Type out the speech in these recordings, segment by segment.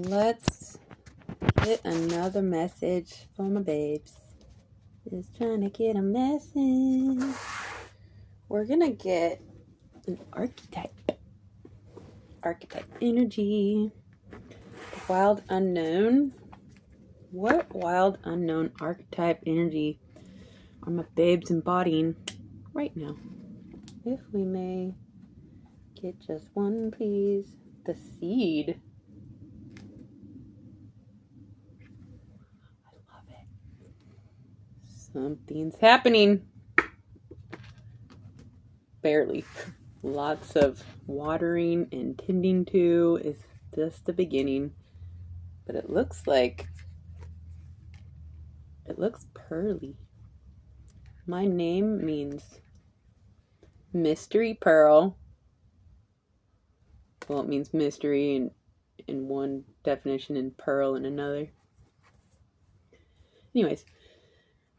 Let's get another message for my babes. Just trying to get a message. We're gonna get an archetype. Archetype energy. Wild unknown. What wild unknown archetype energy are my babes embodying right now? If we may get just one, please. The seed. Something's happening. Barely. Lots of watering and tending to is just the beginning. But it looks pearly. My name means mystery pearl. Well, it means mystery in one definition and pearl in another. Anyways,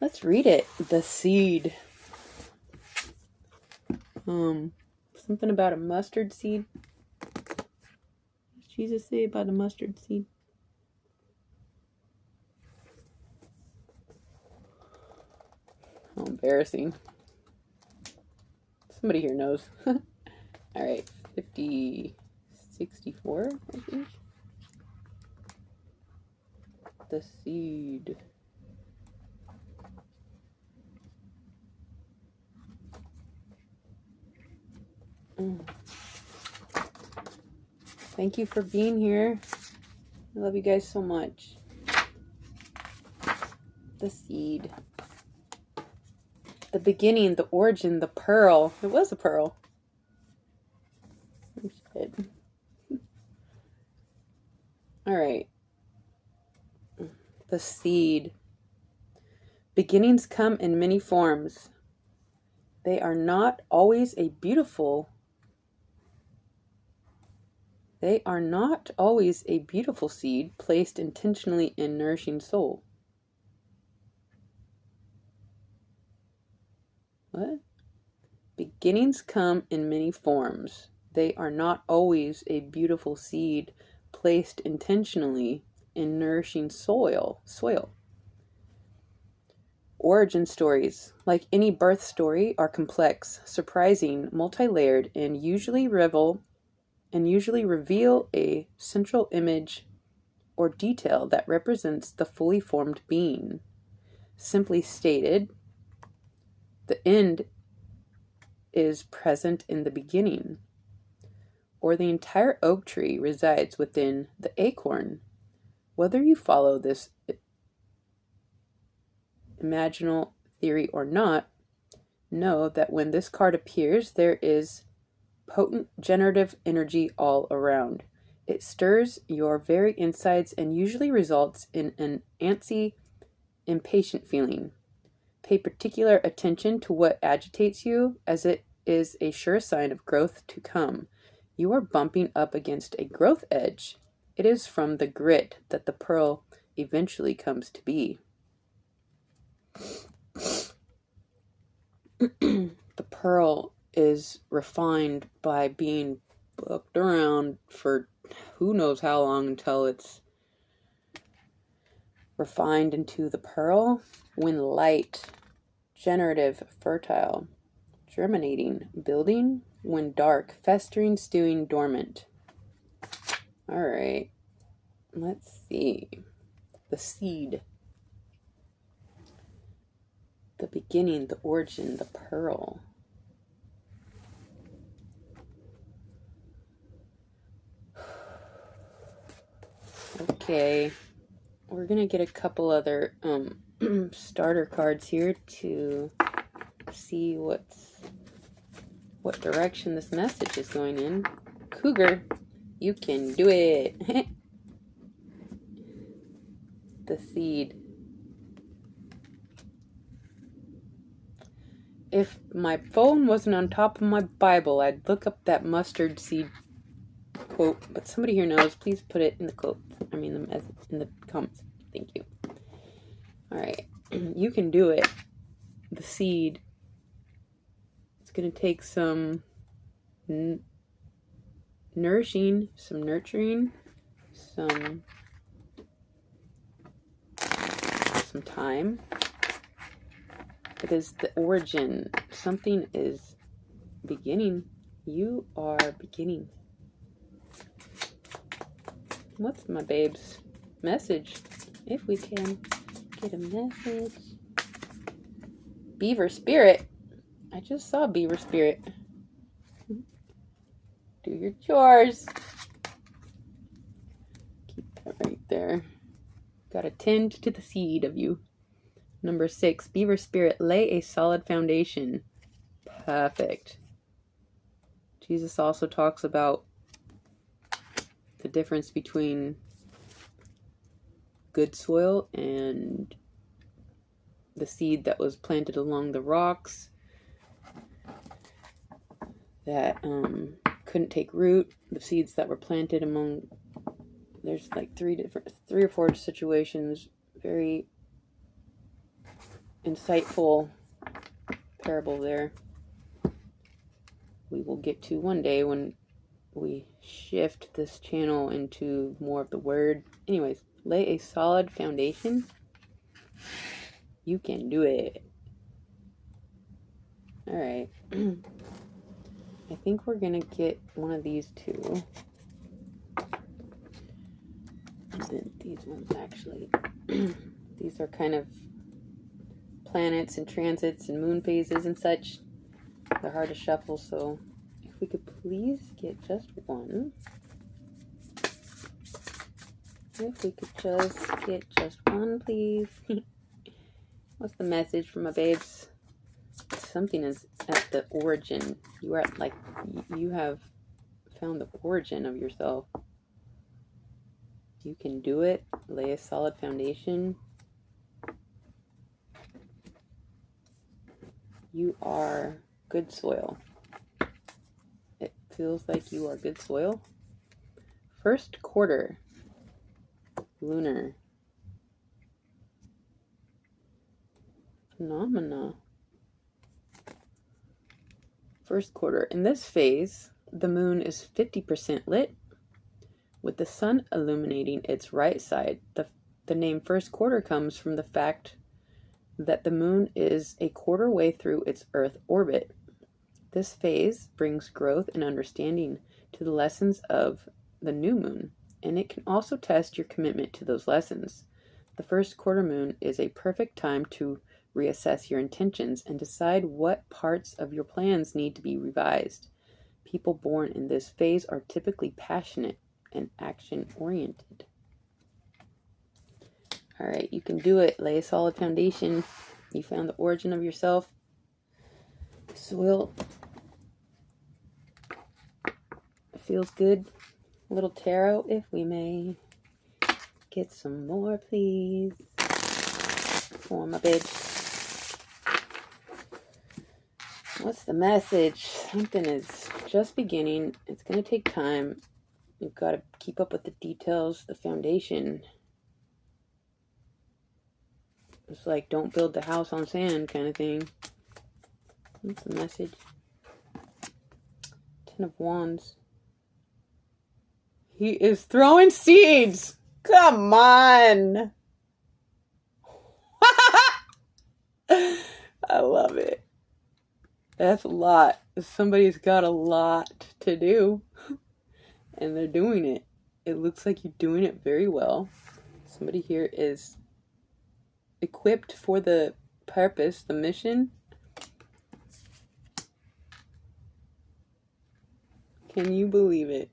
let's read it. The seed. Something about a mustard seed. What does Jesus say about a mustard seed? How embarrassing. Somebody here knows. Alright, 64, I think. The seed. Thank you for being here. I love you guys so much. The seed. The beginning, the origin, the pearl. It was a pearl. Alright. The seed. Beginnings come in many forms. They are not always a beautiful seed placed intentionally in nourishing soul. What? Beginnings come in many forms. They are not always a beautiful seed placed intentionally in nourishing soil. Origin stories, like any birth story, are complex, surprising, multi-layered, and usually reveal a central image or detail that represents the fully formed being. Simply stated, the end is present in the beginning, or the entire oak tree resides within the acorn. Whether you follow this imaginal theory or not, know that when this card appears, there is potent generative energy all around. It stirs your very insides and usually results in an antsy, impatient feeling. Pay particular attention to what agitates you, as it is a sure sign of growth to come. You are bumping up against a growth edge. It is from the grit that the pearl eventually comes to be. The pearl is refined by being booked around for who knows how long until it's refined into the pearl. When light, generative, fertile, germinating, building. When dark, festering, stewing, dormant. Alright, let's see. The seed. The beginning, the origin, the pearl. Okay, we're gonna get a couple other starter cards here to see what direction this message is going in. Cougar, you can do it. The seed. If my phone wasn't on top of my Bible, I'd look up that mustard seed quote, but somebody here knows. Please put it in the quote. In the comments. Thank you. Alright. You can do it. The seed. It's going to take some nourishing, some nurturing, some time. It is the origin. Something is beginning. You are beginning. What's my babe's message? If we can get a message. Beaver spirit. I just saw beaver spirit. Do your chores. Keep that right there. Gotta tend to the seed of you. Number 6, beaver spirit, lay a solid foundation. Perfect. Jesus also talks about the difference between good soil and the seed that was planted along the rocks that couldn't take root. The seeds that were planted among, there's like three or four situations. Very insightful parable there. We will get to one day when we shift this channel into more of the word. Anyways, lay a solid foundation. You can do it. All right. I think we're gonna get one of these two. And then these ones actually. These are kind of planets and transits and moon phases and such. They're hard to shuffle, so if we could please get just one. If we could just get just one, please. What's the message from my babes? Something is at the origin. You are like, you have found the origin of yourself. You can do it. Lay a solid foundation. You are good soil. It feels like you are good soil. First quarter. Lunar. Phenomena. First quarter. In this phase, the moon is 50% lit, with the sun illuminating its right side. The name first quarter comes from the fact that the moon is a quarter way through its Earth orbit. This phase brings growth and understanding to the lessons of the new moon, and it can also test your commitment to those lessons. The first quarter moon is a perfect time to reassess your intentions and decide what parts of your plans need to be revised. People born in this phase are typically passionate and action-oriented. All right, you can do it. Lay a solid foundation. You found the origin of yourself. Soil. It feels good. A little tarot, if we may. Get some more, please. For my bitch. What's the message? Something is just beginning. It's going to take time. You've got to keep up with the details, the foundation. It's like, don't build the house on sand kind of thing. What's the message? 10 of Wands. He is throwing seeds. Come on. I love it. That's a lot. Somebody's got a lot to do. And they're doing it. It looks like you're doing it very well. Somebody here is equipped for the purpose, the mission. Can you believe it?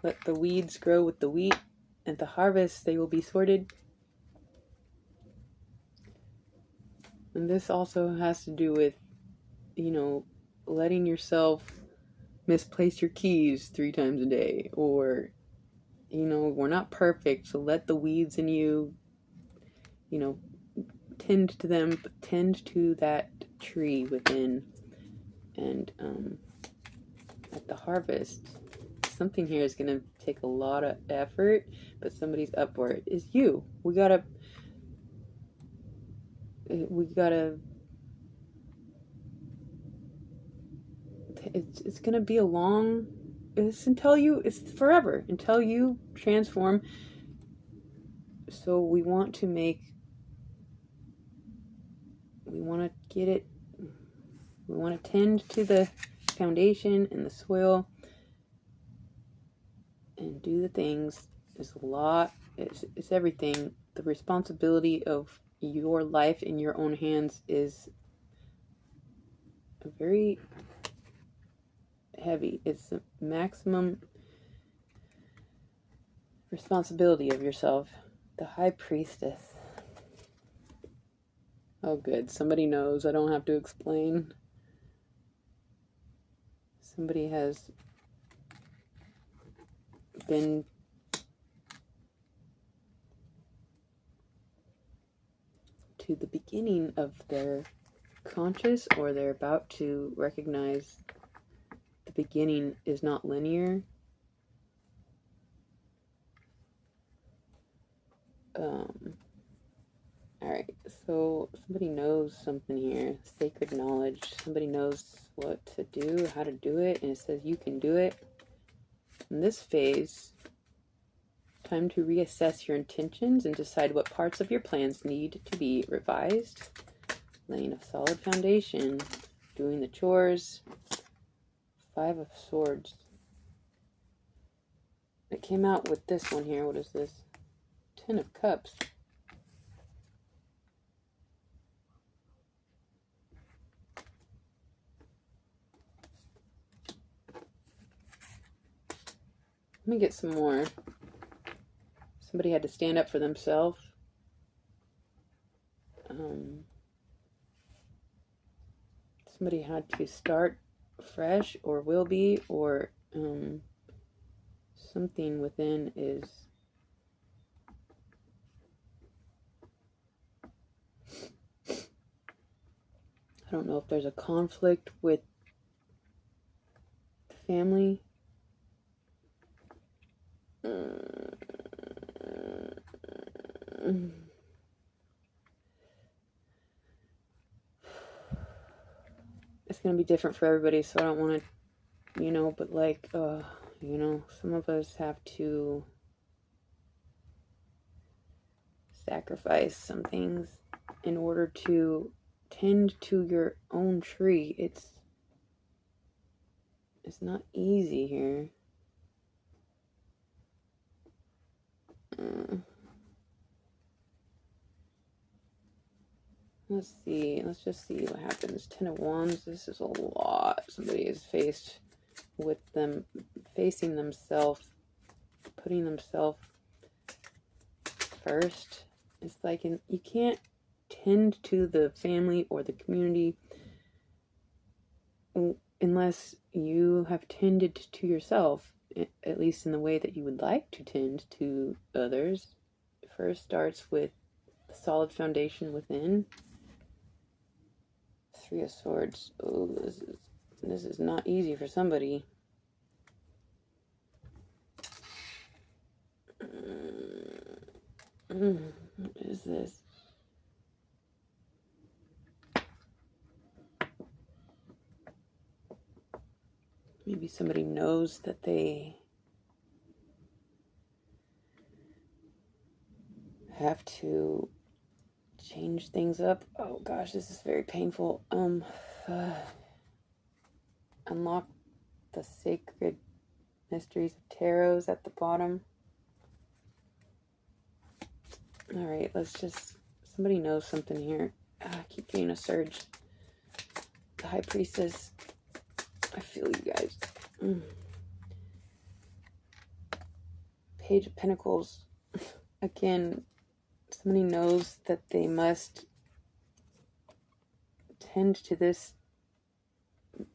Let the weeds grow with the wheat. At the harvest, they will be sorted. And this also has to do with, letting yourself misplace your keys 3 times a day. Or, we're not perfect, so let the weeds in you, tend to them, but tend to that tree within. And at the harvest, something here is going to take a lot of effort, but somebody's up for it. Is you. We gotta it's gonna be a long, it's forever until you transform. So we want to tend to the foundation and the soil and do the things. It's a lot. It's everything. The responsibility of your life in your own hands is very heavy. It's the maximum responsibility of yourself. The High Priestess. Oh, good. Somebody knows. I don't have to explain. Somebody has been to the beginning of their conscious, or they're about to recognize the beginning is not linear. Alright, so somebody knows something here. Sacred knowledge. Somebody knows what to do, how to do it, and it says you can do it. In this phase, time to reassess your intentions and decide what parts of your plans need to be revised. Laying a solid foundation, doing the chores. 5 of Swords. It came out with this one here. What is this? 10 of Cups. Let me get some more. Somebody had to stand up for themselves. Somebody had to start fresh, or will be, or something within is I don't know if there's a conflict with the family. It's going to be different for everybody, so I don't want to, but like, some of us have to sacrifice some things in order to tend to your own tree. It's not easy here. Let's see. Let's just see what happens. 10 of Wands. This is a lot. Somebody is faced with them, facing themselves, putting themselves first. It's like you can't tend to the family or the community unless you have tended to yourself, at least in the way that you would like to tend to others. It first starts with the solid foundation within. 3 of Swords. Oh, this is not easy for somebody. What is this? Maybe somebody knows that they have to change things up. Oh gosh, this is very painful. Unlock the sacred mysteries of tarots at the bottom. All right, somebody knows something here. I keep getting a surge. The High Priestess. I feel you guys. Page of Pentacles. Again, somebody knows that they must tend to this,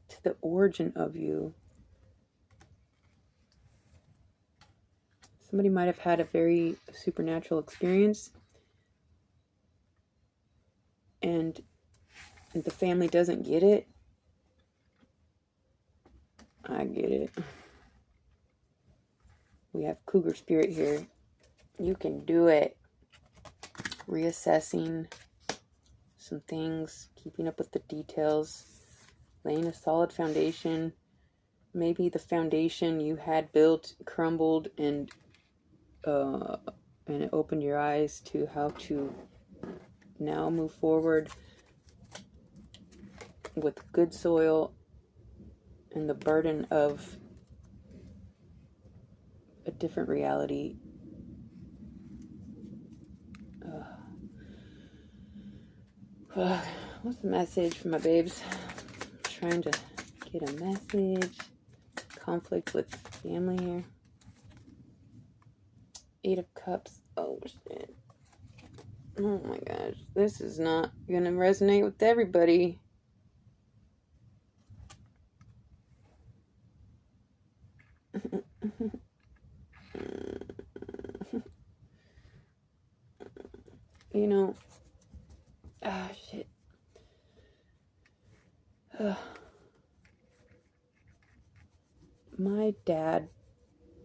to the origin of you. Somebody might have had a very supernatural experience, and the family doesn't get it. I get it. We have Cougar Spirit here. You can do it. Reassessing some things, keeping up with the details, laying a solid foundation. maybe the foundation you had built crumbled, and it opened your eyes to how to now move forward with good soil and the burden of a different reality. What's the message for my babes? I'm trying to get a message. Conflict with family here. 8 of Cups. Oh shit. Oh my gosh. This is not gonna resonate with everybody. You know. Ah, shit. My dad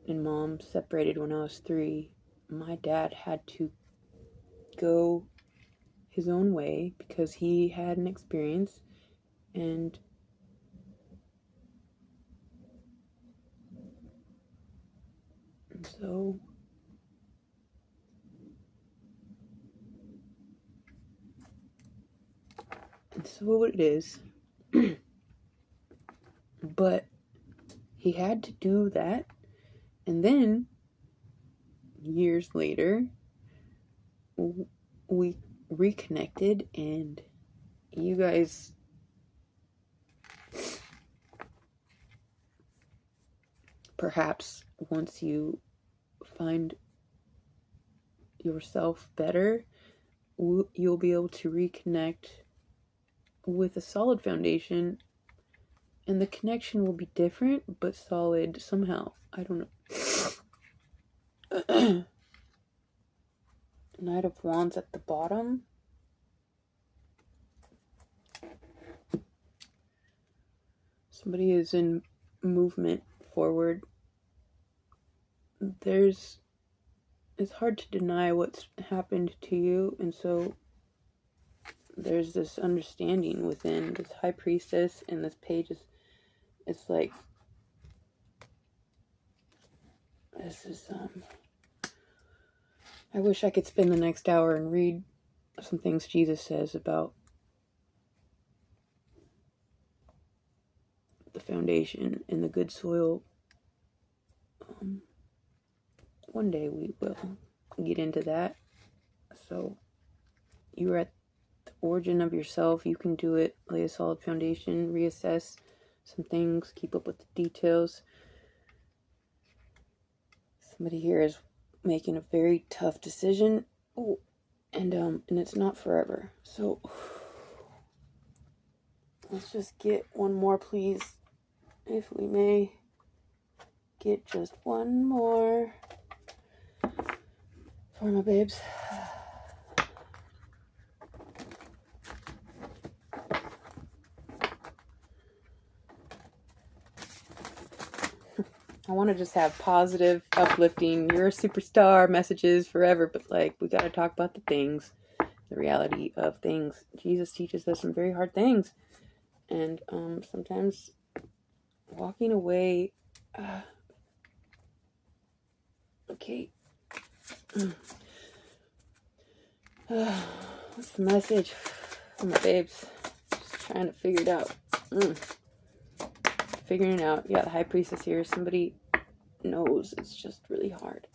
and mom separated when I was 3. My dad had to go his own way because he had an experience, and so it is. But he had to do that, and then years later we reconnected, and you guys perhaps once you find yourself better, you'll be able to reconnect with a solid foundation, and the connection will be different but solid somehow. I don't know. Knight of Wands at the bottom. Somebody is in movement forward. It's hard to deny what's happened to you, and so there's this understanding within this High Priestess, and this page it's like, this is I wish I could spend the next hour and read some things Jesus says about the foundation and the good soil. One day we will get into that. So you're at the origin of yourself. You can do it. Lay a solid foundation. Reassess some things. Keep up with the details. Somebody here is making a very tough decision. Oh, and it's not forever. So let's just get one more, please, if we may. Get just one more for my babes. I want to just have positive, uplifting, you're a superstar messages forever, but like, we got to talk about the things, the reality of things. Jesus teaches us some very hard things, and sometimes walking away. Okay. What's the message for my babes? Just trying to figure it out. Figuring it out. Yeah, the High Priestess here. Somebody knows it's just really hard.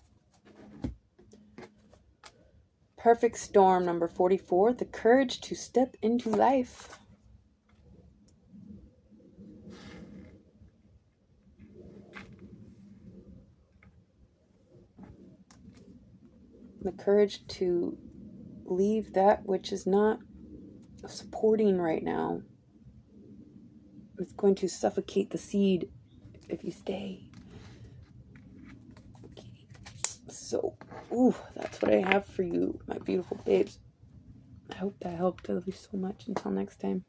Perfect Storm, number 44. The courage to step into life. The courage to leave that which is not supporting right now. It's going to suffocate the seed if you stay. Okay. So, that's what I have for you, my beautiful babes. I hope that helped. I love you so much. Until next time.